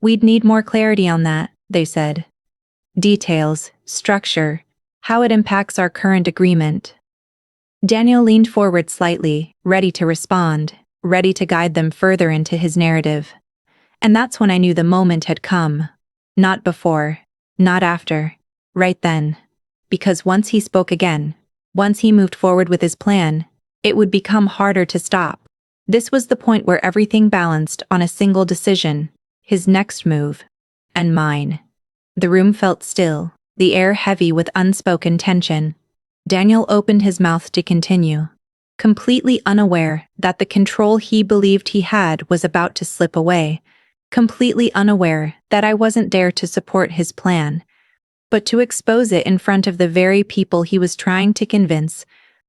"We'd need more clarity on that," they said. "Details, structure, how it impacts our current agreement." Daniel leaned forward slightly, ready to respond, ready to guide them further into his narrative. And that's when I knew the moment had come. Not before, not after, right then. Because once he spoke again, once he moved forward with his plan, it would become harder to stop. This was the point where everything balanced on a single decision: his next move, and mine. The room felt still, the air heavy with unspoken tension. Daniel opened his mouth to continue, completely unaware that the control he believed he had was about to slip away, completely unaware that I wasn't there to support his plan, but to expose it in front of the very people he was trying to convince.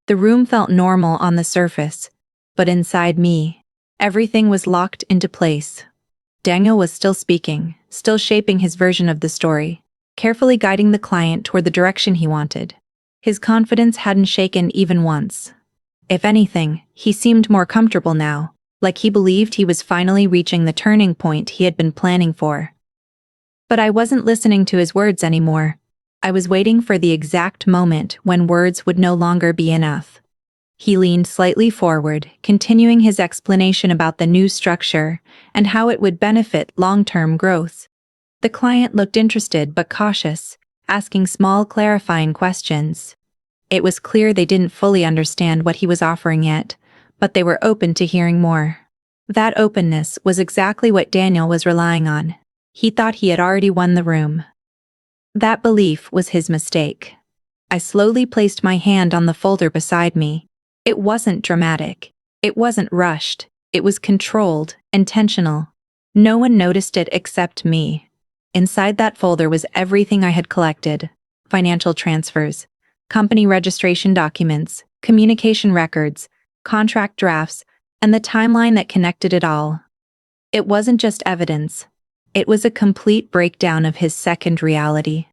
The room felt normal on the surface, but inside me, everything was locked into place. Daniel was still speaking, still shaping his version of the story, carefully guiding the client toward the direction he wanted. His confidence hadn't shaken even once. If anything, he seemed more comfortable now, like he believed he was finally reaching the turning point he had been planning for. But I wasn't listening to his words anymore. I was waiting for the exact moment when words would no longer be enough. He leaned slightly forward, continuing his explanation about the new structure and how it would benefit long-term growth. The client looked interested but cautious, asking small clarifying questions. It was clear they didn't fully understand what he was offering yet, but they were open to hearing more. That openness was exactly what Daniel was relying on. He thought he had already won the room. That belief was his mistake. I slowly placed my hand on the folder beside me. It wasn't dramatic. It wasn't rushed. It was controlled, intentional. No one noticed it except me. Inside that folder was everything I had collected: financial transfers, company registration documents, communication records, contract drafts, and the timeline that connected it all. It wasn't just evidence. It was a complete breakdown of his second reality.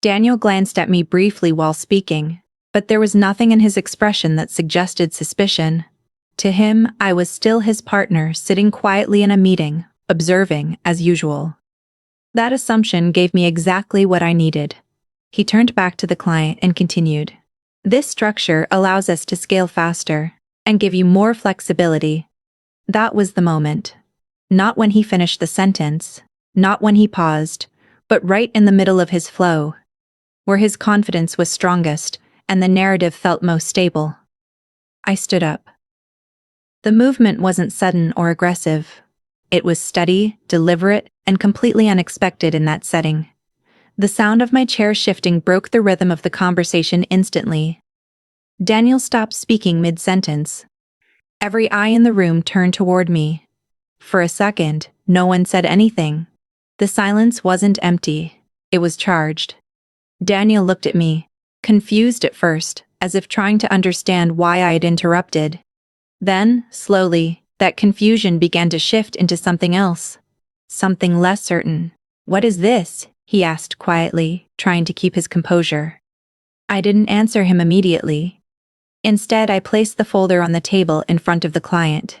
Daniel glanced at me briefly while speaking, but there was nothing in his expression that suggested suspicion. To him, I was still his partner, sitting quietly in a meeting, observing as usual. That assumption gave me exactly what I needed. He turned back to the client and continued, "This structure allows us to scale faster and give you more flexibility." That was the moment. Not when he finished the sentence, not when he paused, but right in the middle of his flow, where his confidence was strongest and the narrative felt most stable. I stood up. The movement wasn't sudden or aggressive. It was steady, deliberate, and completely unexpected in that setting. The sound of my chair shifting broke the rhythm of the conversation instantly. Daniel stopped speaking mid-sentence. Every eye in the room turned toward me. For a second, no one said anything. The silence wasn't empty. It was charged. Daniel looked at me, confused at first, as if trying to understand why I had interrupted. Then, slowly, that confusion began to shift into something else. Something less certain. "What is this?" he asked quietly, trying to keep his composure. I didn't answer him immediately. Instead, I placed the folder on the table in front of the client.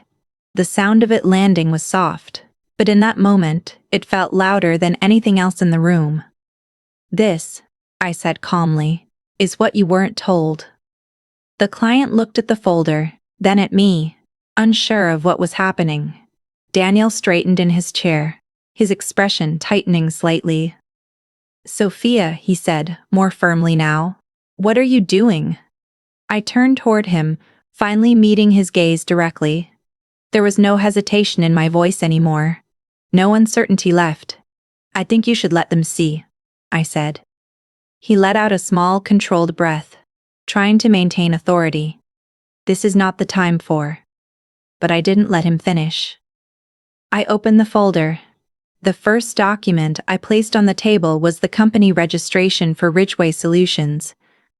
The sound of it landing was soft, but in that moment, it felt louder than anything else in the room. "This," I said calmly, "is what you weren't told." The client looked at the folder, then at me, unsure of what was happening. Daniel straightened in his chair, his expression tightening slightly. "Sophia," he said, more firmly now, "what are you doing?" I turned toward him, finally meeting his gaze directly. There was no hesitation in my voice anymore. No uncertainty left. "I think you should let them see," I said. He let out a small, controlled breath, trying to maintain authority. "This is not the time for." But I didn't let him finish. I opened the folder. The first document I placed on the table was the company registration for Ridgeway Solutions.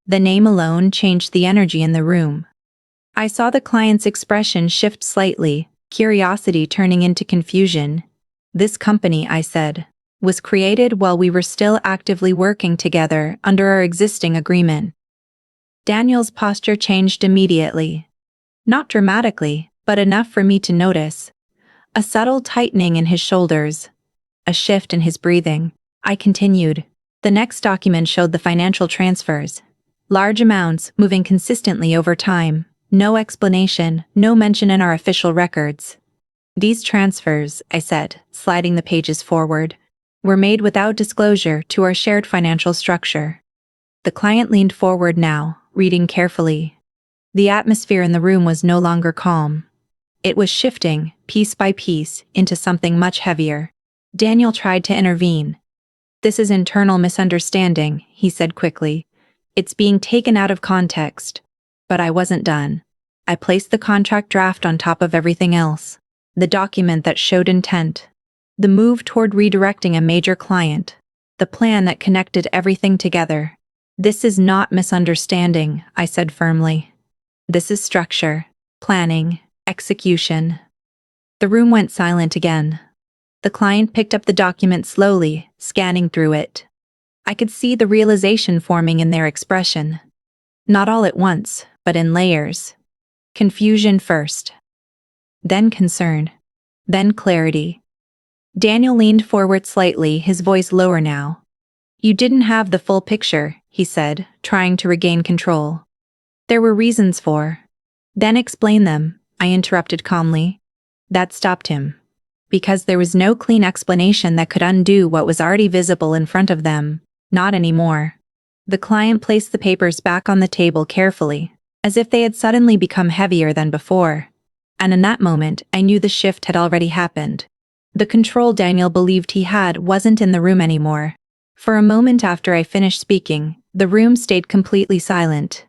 The name alone changed the energy in the room. I saw the client's expression shift slightly, curiosity turning into confusion. "This company," I said, "was created while we were still actively working together under our existing agreement." Daniel's posture changed immediately. Not dramatically, but enough for me to notice. A subtle tightening in his shoulders. A shift in his breathing. I continued. The next document showed the financial transfers. Large amounts moving consistently over time. No explanation, no mention in our official records. "These transfers," I said, sliding the pages forward, "were made without disclosure to our shared financial structure." The client leaned forward now, reading carefully. The atmosphere in the room was no longer calm. It was shifting, piece by piece, into something much heavier. Daniel tried to intervene. "This is internal misunderstanding," he said quickly. "It's being taken out of context." But I wasn't done. I placed the contract draft on top of everything else. The document that showed intent. The move toward redirecting a major client. The plan that connected everything together. "This is not misunderstanding," I said firmly. "This is structure, planning, execution." The room went silent again. The client picked up the document slowly, scanning through it. I could see the realization forming in their expression. Not all at once, but in layers. Confusion first. Then concern. Then clarity. Daniel leaned forward slightly, his voice lower now. "You didn't have the full picture," he said, trying to regain control. "There were reasons for." "Then explain them," I interrupted calmly. That stopped him. Because there was no clean explanation that could undo what was already visible in front of them. Not anymore. The client placed the papers back on the table carefully, as if they had suddenly become heavier than before. And in that moment, I knew the shift had already happened. The control Daniel believed he had wasn't in the room anymore. For a moment after I finished speaking, the room stayed completely silent.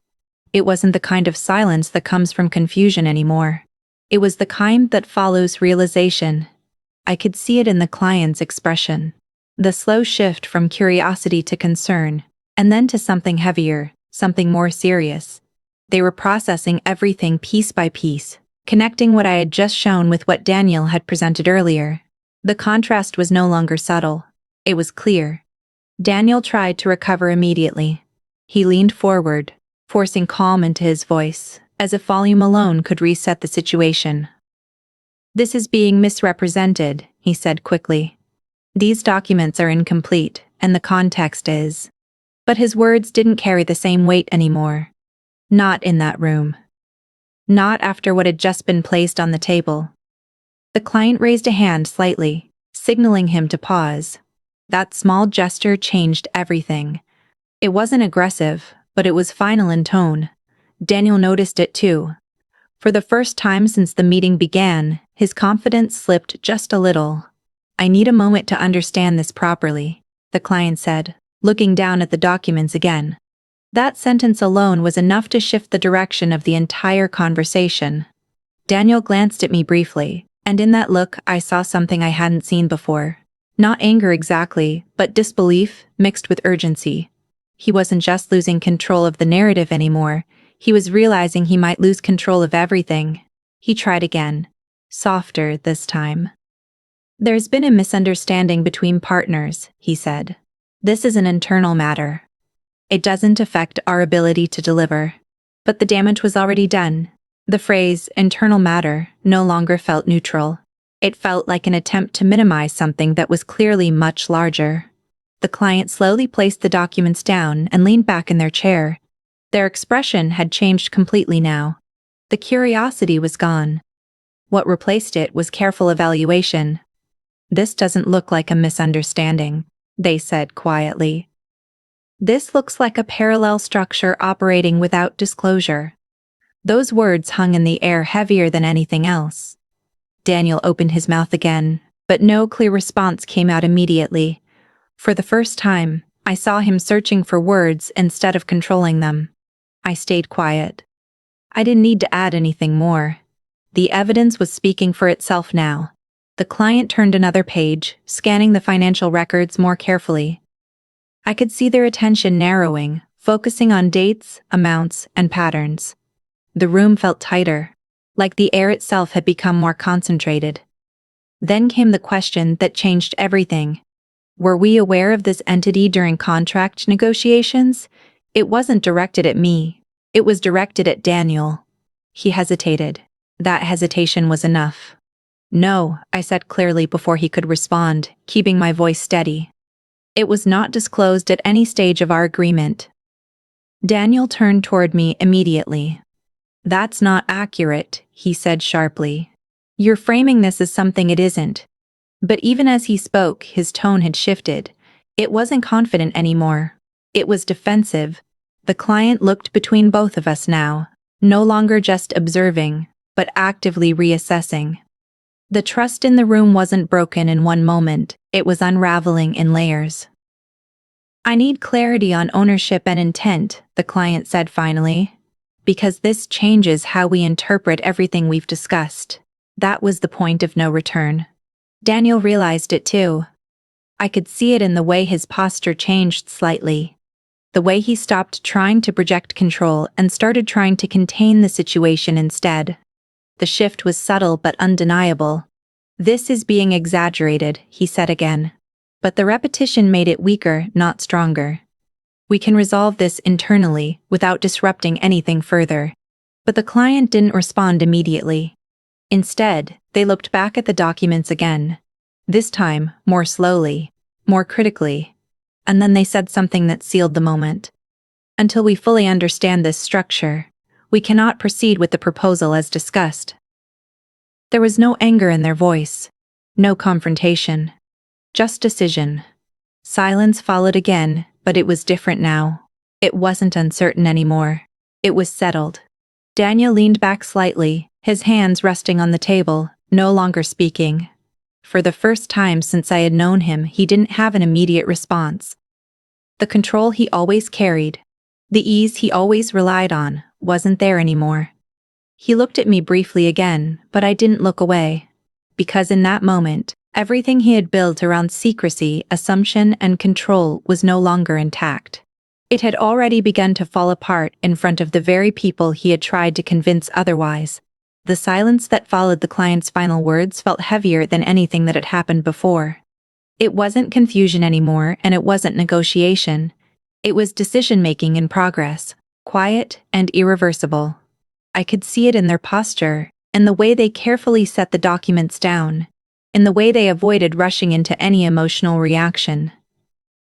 It wasn't the kind of silence that comes from confusion anymore. It was the kind that follows realization. I could see it in the client's expression. The slow shift from curiosity to concern, and then to something heavier, something more serious. They were processing everything piece by piece, connecting what I had just shown with what Daniel had presented earlier. The contrast was no longer subtle. It was clear. Daniel tried to recover immediately. He leaned forward, forcing calm into his voice, as if volume alone could reset the situation. "This is being misrepresented," he said quickly. "These documents are incomplete, and the context is." But his words didn't carry the same weight anymore. Not in that room. Not after what had just been placed on the table. The client raised a hand slightly, signaling him to pause. That small gesture changed everything. It wasn't aggressive, but it was final in tone. Daniel noticed it too. For the first time since the meeting began, his confidence slipped just a little. "I need a moment to understand this properly," the client said, looking down at the documents again. That sentence alone was enough to shift the direction of the entire conversation. Daniel glanced at me briefly, and in that look I saw something I hadn't seen before. Not anger exactly, but disbelief mixed with urgency. He wasn't just losing control of the narrative anymore, he was realizing he might lose control of everything. He tried again. Softer this time. There's been a misunderstanding between partners, he said. This is an internal matter. It doesn't affect our ability to deliver. But the damage was already done. The phrase, internal matter, no longer felt neutral. It felt like an attempt to minimize something that was clearly much larger. The client slowly placed the documents down and leaned back in their chair. Their expression had changed completely now. The curiosity was gone. What replaced it was careful evaluation. "This doesn't look like a misunderstanding," they said quietly. "This looks like a parallel structure operating without disclosure." Those words hung in the air heavier than anything else. Daniel opened his mouth again, but no clear response came out immediately. For the first time, I saw him searching for words instead of controlling them. I stayed quiet. I didn't need to add anything more. The evidence was speaking for itself now. The client turned another page, scanning the financial records more carefully. I could see their attention narrowing, focusing on dates, amounts, and patterns. The room felt tighter, like the air itself had become more concentrated. Then came the question that changed everything. Were we aware of this entity during contract negotiations? It wasn't directed at me. It was directed at Daniel. He hesitated. That hesitation was enough. "No," I said clearly before he could respond, keeping my voice steady. "It was not disclosed at any stage of our agreement." Daniel turned toward me immediately. "That's not accurate," he said sharply. "You're framing this as something it isn't." But even as he spoke, his tone had shifted. It wasn't confident anymore. It was defensive. The client looked between both of us now, no longer just observing, but actively reassessing. The trust in the room wasn't broken in one moment, it was unraveling in layers. "I need clarity on ownership and intent," the client said finally, "because this changes how we interpret everything we've discussed." That was the point of no return. Daniel realized it too. I could see it in the way his posture changed slightly. The way he stopped trying to project control and started trying to contain the situation instead. The shift was subtle but undeniable. "This is being exaggerated," he said again. But the repetition made it weaker, not stronger. "We can resolve this internally, without disrupting anything further." But the client didn't respond immediately. Instead, they looked back at the documents again. This time, more slowly, more critically. And then they said something that sealed the moment. "Until we fully understand this structure, we cannot proceed with the proposal as discussed." There was no anger in their voice, no confrontation, just decision. Silence followed again, but it was different now. It wasn't uncertain anymore. It was settled. Daniel leaned back slightly, his hands resting on the table, no longer speaking. For the first time since I had known him, he didn't have an immediate response. The control he always carried, the ease he always relied on, wasn't there anymore. He looked at me briefly again, but I didn't look away. Because in that moment, everything he had built around secrecy, assumption, and control was no longer intact. It had already begun to fall apart in front of the very people he had tried to convince otherwise. The silence that followed the client's final words felt heavier than anything that had happened before. It wasn't confusion anymore, and it wasn't negotiation. It was decision-making in progress, quiet and irreversible. I could see it in their posture, in the way they carefully set the documents down, in the way they avoided rushing into any emotional reaction.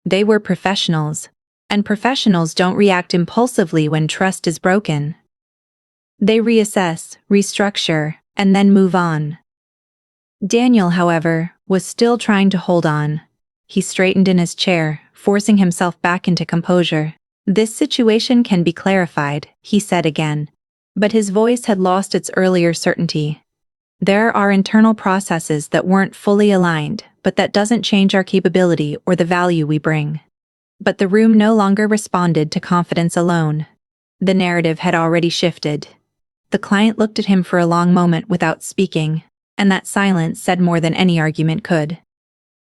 They were professionals, and professionals don't react impulsively when trust is broken. They reassess, restructure, and then move on. Daniel, however, was still trying to hold on. He straightened in his chair, forcing himself back into composure. "This situation can be clarified," he said again. But his voice had lost its earlier certainty. "There are internal processes that weren't fully aligned, but that doesn't change our capability or the value we bring." But the room no longer responded to confidence alone. The narrative had already shifted. The client looked at him for a long moment without speaking, and that silence said more than any argument could.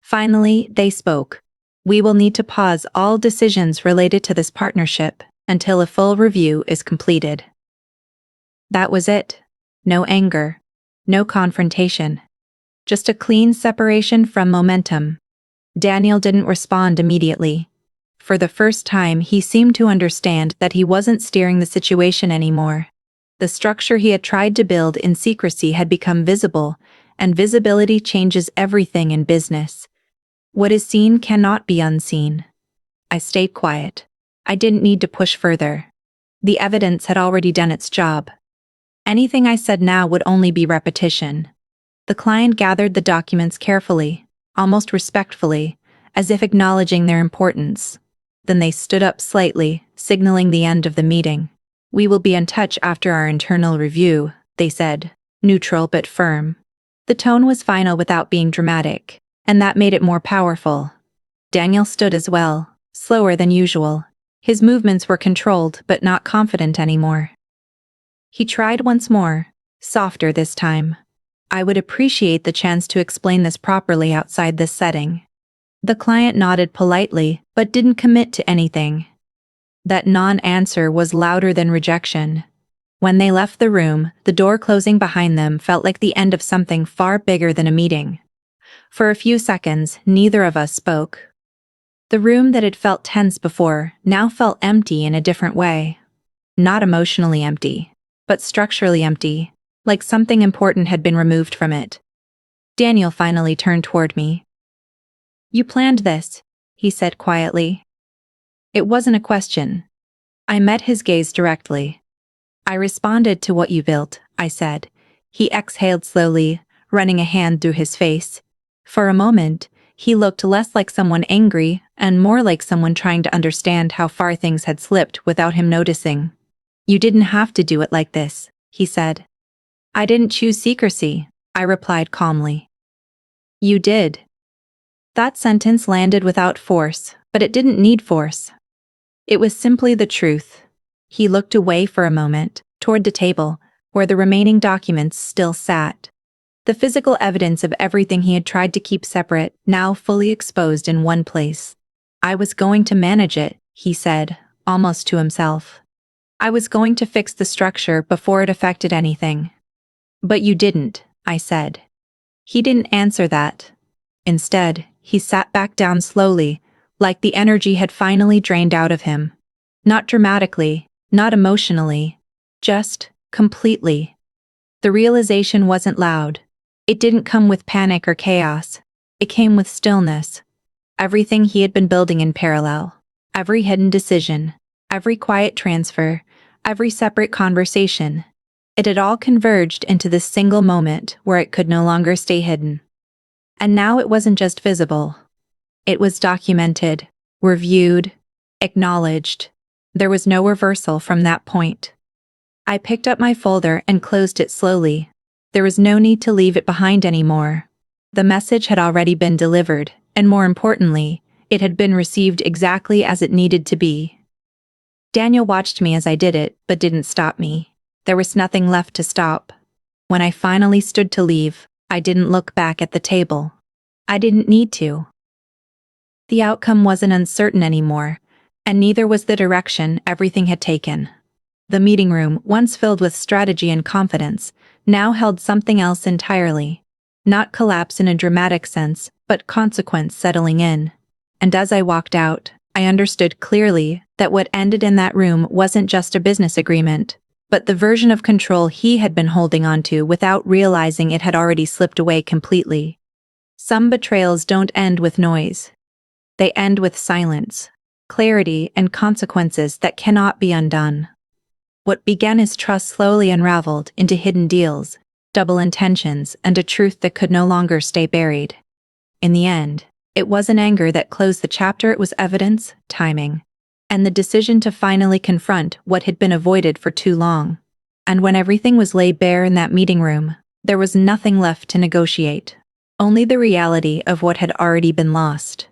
Finally, they spoke. We will need to pause all decisions related to this partnership until a full review is completed. That was it. No anger. No confrontation. Just a clean separation from momentum. Daniel didn't respond immediately. For the first time, he seemed to understand that he wasn't steering the situation anymore. The structure he had tried to build in secrecy had become visible, and visibility changes everything in business. What is seen cannot be unseen. I stayed quiet. I didn't need to push further. The evidence had already done its job. Anything I said now would only be repetition. The client gathered the documents carefully, almost respectfully, as if acknowledging their importance. Then they stood up slightly, signaling the end of the meeting. We will be in touch after our internal review, they said, neutral but firm. The tone was final without being dramatic, and that made it more powerful. Daniel stood as well, slower than usual. His movements were controlled but not confident anymore. He tried once more, softer this time. I would appreciate the chance to explain this properly outside this setting. The client nodded politely, but didn't commit to anything. That non-answer was louder than rejection. When they left the room, the door closing behind them felt like the end of something far bigger than a meeting. For a few seconds, neither of us spoke. The room that had felt tense before now felt empty in a different way. Not emotionally empty, but structurally empty, like something important had been removed from it. Daniel finally turned toward me. You planned this, he said quietly. It wasn't a question. I met his gaze directly. I responded to what you built, I said. He exhaled slowly, running a hand through his face. For a moment, he looked less like someone angry and more like someone trying to understand how far things had slipped without him noticing. You didn't have to do it like this, he said. I didn't choose secrecy, I replied calmly. You did. That sentence landed without force, but it didn't need force. It was simply the truth. He looked away for a moment, toward the table, where the remaining documents still sat. The physical evidence of everything he had tried to keep separate, now fully exposed in one place. I was going to manage it, he said, almost to himself. I was going to fix the structure before it affected anything. But you didn't, I said. He didn't answer that. Instead, he sat back down slowly, like the energy had finally drained out of him. Not dramatically, not emotionally, just completely. The realization wasn't loud. It didn't come with panic or chaos. It came with stillness. Everything he had been building in parallel, every hidden decision, every quiet transfer, every separate conversation, it had all converged into this single moment where it could no longer stay hidden. And now it wasn't just visible. It was documented, reviewed, acknowledged. There was no reversal from that point. I picked up my folder and closed it slowly. There was no need to leave it behind anymore. The message had already been delivered, and more importantly, it had been received exactly as it needed to be. Daniel watched me as I did it, but didn't stop me. There was nothing left to stop. When I finally stood to leave, I didn't look back at the table. I didn't need to. The outcome wasn't uncertain anymore, and neither was the direction everything had taken. The meeting room, once filled with strategy and confidence, now held something else entirely. Not collapse in a dramatic sense, but consequence settling in. And as I walked out, I understood clearly that what ended in that room wasn't just a business agreement, but the version of control he had been holding onto without realizing it had already slipped away completely. Some betrayals don't end with noise. They end with silence, clarity, and consequences that cannot be undone. What began as trust slowly unraveled into hidden deals, double intentions, and a truth that could no longer stay buried. In the end, it wasn't anger that closed the chapter, it was evidence, timing, and the decision to finally confront what had been avoided for too long. And when everything was laid bare in that meeting room, there was nothing left to negotiate, only the reality of what had already been lost.